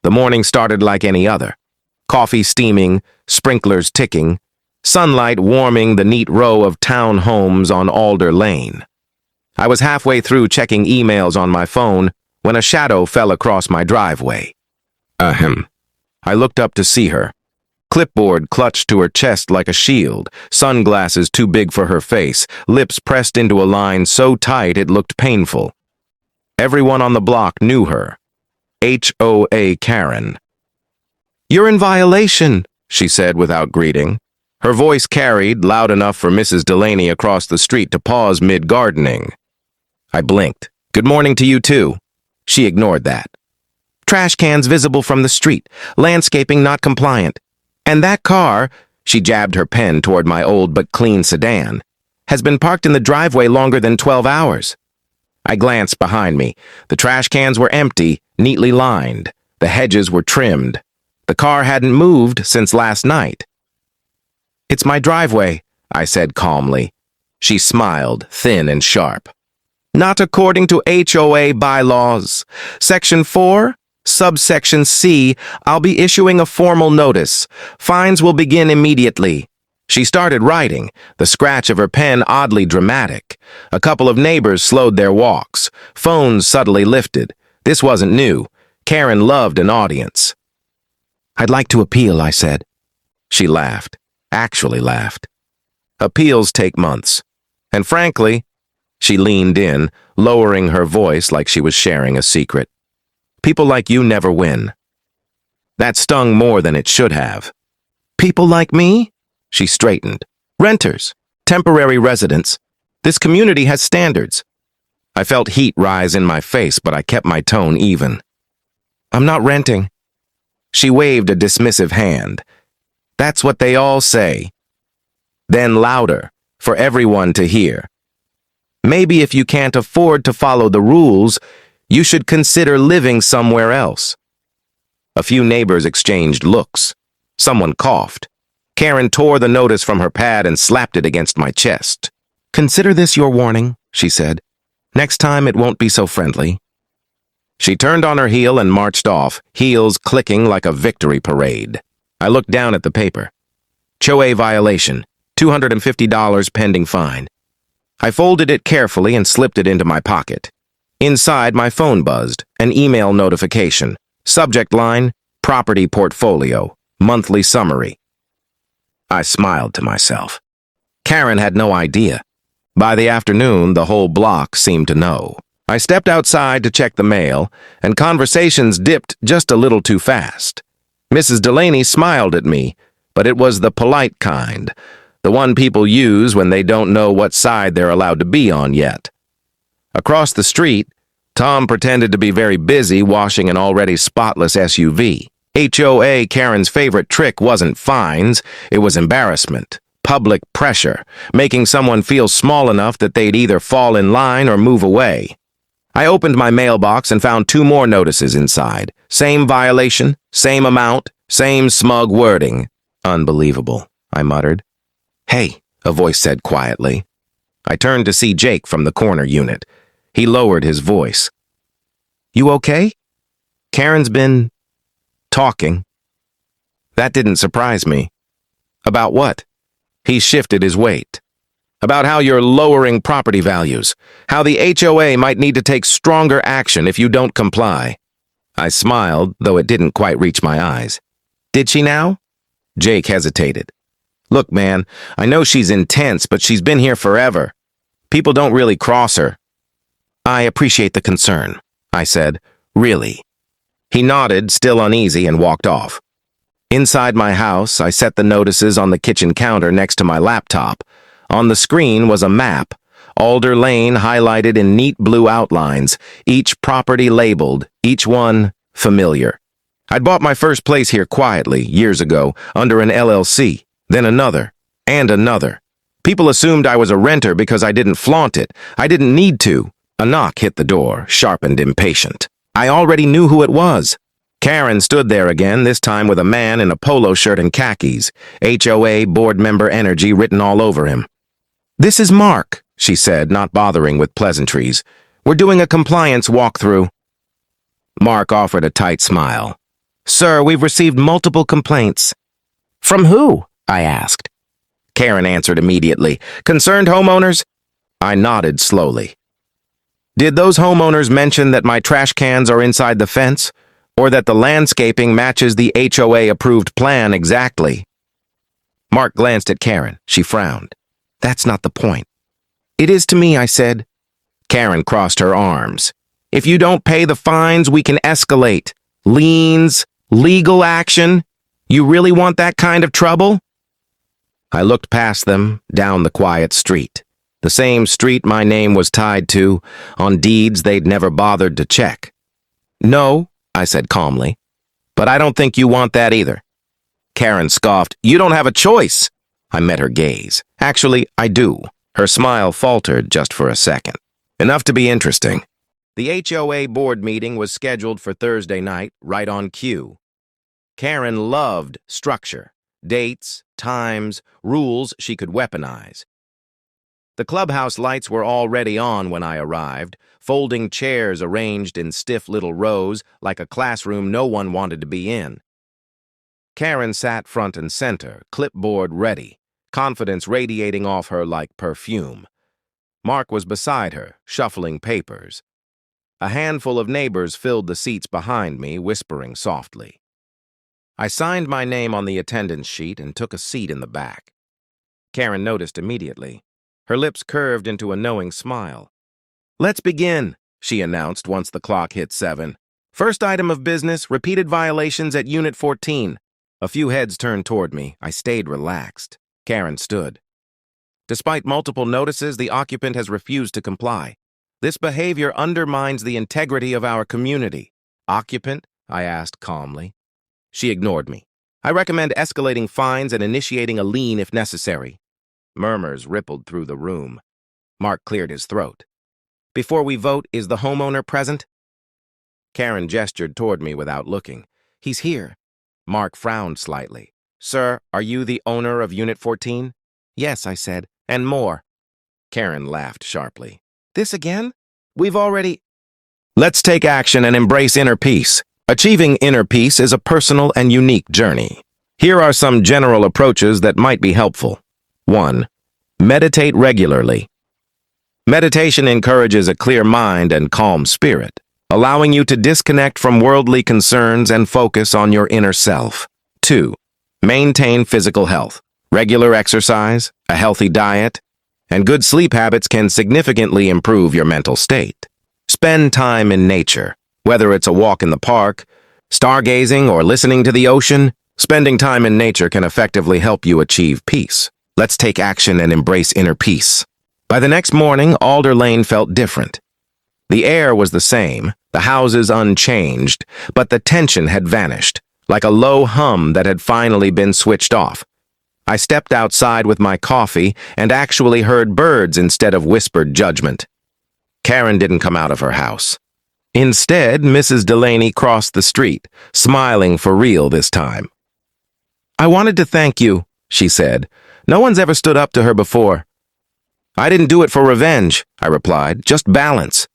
The morning started like any other. Coffee steaming, sprinklers ticking, sunlight warming the neat row of town homes on Alder Lane. I was halfway through checking emails on my phone when a shadow fell across my driveway. Ahem. I looked up to see her. Clipboard clutched to her chest like a shield, sunglasses too big for her face, lips pressed into a line so tight it looked painful. Everyone on the block knew her. HOA Karen. "You're in violation," she said without greeting. Her voice carried, loud enough for Mrs. Delaney across the street to pause mid-gardening. I blinked. "Good morning to you too." She ignored that. "Trash cans visible from the street, landscaping not compliant. And that car," she jabbed her pen toward my old but clean sedan, "has been parked in the driveway longer than 12 hours. I glanced behind me. The trash cans were empty, neatly lined. The hedges were trimmed. The car hadn't moved since last night. "It's my driveway," I said calmly. She smiled, thin and sharp. "Not according to HOA bylaws. Section 4, subsection C, I'll be issuing a formal notice. Fines will begin immediately." She started writing, the scratch of her pen oddly dramatic. A couple of neighbors slowed their walks. Phones subtly lifted. This wasn't new. Karen loved an audience. "I'd like to appeal," I said. She laughed. Actually laughed. "Appeals take months. And frankly," she leaned in, lowering her voice like she was sharing a secret, "people like you never win." That stung more than it should have. "People like me?" She straightened. "Renters, temporary residents. This community has standards." I felt heat rise in my face, but I kept my tone even. "I'm not renting." She waved a dismissive hand. "That's what they all say." Then louder, for everyone to hear. "Maybe if you can't afford to follow the rules, you should consider living somewhere else." A few neighbors exchanged looks. Someone coughed. Karen tore the notice from her pad and slapped it against my chest. "Consider this your warning," she said. "Next time it won't be so friendly." She turned on her heel and marched off, heels clicking like a victory parade. I looked down at the paper. HOA violation, $250 pending fine. I folded it carefully and slipped it into my pocket. Inside, my phone buzzed, an email notification. Subject line, property portfolio, monthly summary. I smiled to myself. Karen had no idea. By the afternoon, the whole block seemed to know. I stepped outside to check the mail, and conversations dipped just a little too fast. Mrs. Delaney smiled at me, but it was the polite kind, the one people use when they don't know what side they're allowed to be on yet. Across the street, Tom pretended to be very busy washing an already spotless SUV. HOA Karen's favorite trick wasn't fines, it was embarrassment, public pressure, making someone feel small enough that they'd either fall in line or move away. I opened my mailbox and found 2 more notices inside. Same violation, same amount, same smug wording. "Unbelievable," I muttered. "Hey," a voice said quietly. I turned to see Jake from the corner unit. He lowered his voice. "You okay? Karen's been talking." That didn't surprise me. "About what?" He shifted his weight. "About how you're lowering property values, how the HOA might need to take stronger action if you don't comply." I smiled, though it didn't quite reach my eyes. "Did she now?" Jake hesitated. "Look, man, I know she's intense, but she's been here forever. People don't really cross her." "I appreciate the concern," I said. "Really." He nodded, still uneasy, and walked off. Inside my house, I set the notices on the kitchen counter next to my laptop. On the screen was a map, Alder Lane highlighted in neat blue outlines, each property labeled, each one familiar. I'd bought my first place here quietly, years ago, under an LLC, then another, and another. People assumed I was a renter because I didn't flaunt it. I didn't need to. A knock hit the door, sharp and impatient. I already knew who it was. Karen stood there again, this time with a man in a polo shirt and khakis, HOA board member energy written all over him. "This is Mark," she said, not bothering with pleasantries. "We're doing a compliance walkthrough." Mark offered a tight smile. Sir, we've received multiple complaints. From who? I asked. Keran answered immediately. Concerned homeowners? I nodded slowly. Did those homeowners mention that my trash cans are inside the fence? Or that the landscaping matches the HOA-approved plan exactly? Mark glanced at Keran. She frowned. That's not the point. It is to me, I said. Keran crossed her arms. If you don't pay the fines, we can escalate. Liens, legal action. You really want that kind of trouble? I looked past them, down the quiet street. The same street my name was tied to, on deeds they'd never bothered to check. No, I said calmly. But I don't think you want that either. Keran scoffed. You don't have a choice. I met her gaze. Actually, I do. Her smile faltered just for a second. Enough to be interesting. The HOA board meeting was scheduled for Thursday night, right on cue. Keran loved structure, dates, times, rules she could weaponize. The clubhouse lights were already on when I arrived, folding chairs arranged in stiff little rows like a classroom no one wanted to be in. Keran sat front and center, clipboard ready, confidence radiating off her like perfume. Mark was beside her, shuffling papers. A handful of neighbors filled the seats behind me, whispering softly. I signed my name on the attendance sheet and took a seat in the back. Keran noticed immediately. Her lips curved into a knowing smile. Let's begin, she announced once the clock hit 7. First item of business, repeated violations at Unit 14. A few heads turned toward me. I stayed relaxed. Keran stood. Despite multiple notices, the occupant has refused to comply. This behavior undermines the integrity of our community. Occupant? I asked calmly. She ignored me. I recommend escalating fines and initiating a lien if necessary. Murmurs rippled through the room. Mark cleared his throat. Before we vote, is the homeowner present? Keran gestured toward me without looking. He's here. Mark frowned slightly. Sir, are you the owner of Unit 14? Yes, I said, and more. Keran laughed sharply. This again? We've already... Let's take action and embrace inner peace. Achieving inner peace is a personal and unique journey. Here are some general approaches that might be helpful. 1. Meditate regularly. Meditation encourages a clear mind and calm spirit, allowing you to disconnect from worldly concerns and focus on your inner self. 2. Maintain physical health. Regular exercise, a healthy diet, and good sleep habits can significantly improve your mental state. Spend time in nature. Whether it's a walk in the park, stargazing, or listening to the ocean, spending time in nature can effectively help you achieve peace. Let's take action and embrace inner peace. By the next morning, Alder Lane felt different. The air was the same, the houses unchanged, but the tension had vanished, like a low hum that had finally been switched off. I stepped outside with my coffee and actually heard birds instead of whispered judgment. Keran didn't come out of her house. Instead, Mrs. Delaney crossed the street, smiling for real this time. I wanted to thank you, she said. No one's ever stood up to her before. I didn't do it for revenge, I replied, just balance.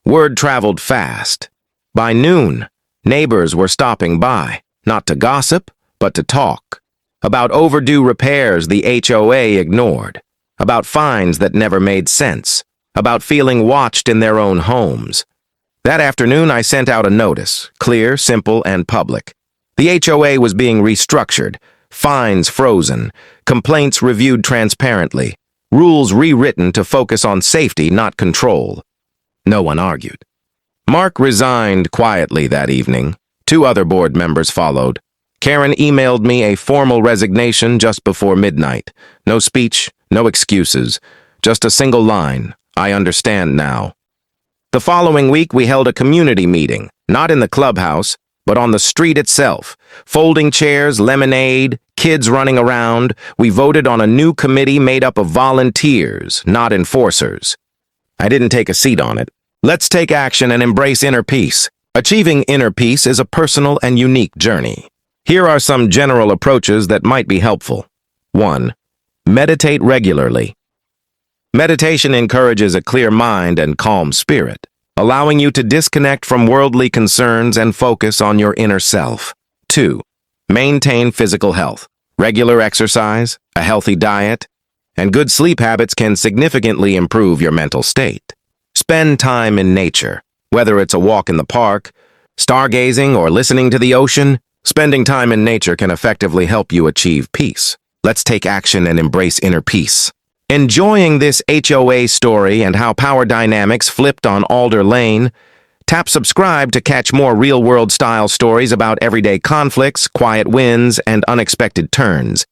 Word traveled fast. By noon, neighbors were stopping by, not to gossip, but to talk. About overdue repairs the HOA ignored. About fines that never made sense. About feeling watched in their own homes. That afternoon, I sent out a notice, clear, simple, and public. The HOA was being restructured, fines frozen, complaints reviewed transparently, rules rewritten to focus on safety, not control. No one argued. Mark resigned quietly that evening. 2 other board members followed. Keran emailed me a formal resignation just before midnight. No speech, no excuses, just a single line. I understand now. The following week, we held a community meeting, not in the clubhouse, but on the street itself. Folding chairs, lemonade, kids running around. We voted on a new committee made up of volunteers, not enforcers. I didn't take a seat on it. Let's take action and embrace inner peace. Achieving inner peace is a personal and unique journey. Here are some general approaches that might be helpful. 1. Meditate regularly. Meditation encourages a clear mind and calm spirit, allowing you to disconnect from worldly concerns and focus on your inner self. 2. Maintain physical health. Regular exercise, a healthy diet, and good sleep habits can significantly improve your mental state. Spend time in nature. Whether it's a walk in the park, stargazing, or listening to the ocean, spending time in nature can effectively help you achieve peace. Let's take action and embrace inner peace. Enjoying this HOA story and how power dynamics flipped on Alder Lane? Tap subscribe to catch more real-world style stories about everyday conflicts, quiet wins, and unexpected turns.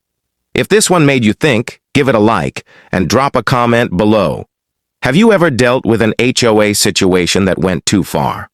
If this one made you think, give it a like and drop a comment below. Have you ever dealt with an HOA situation that went too far?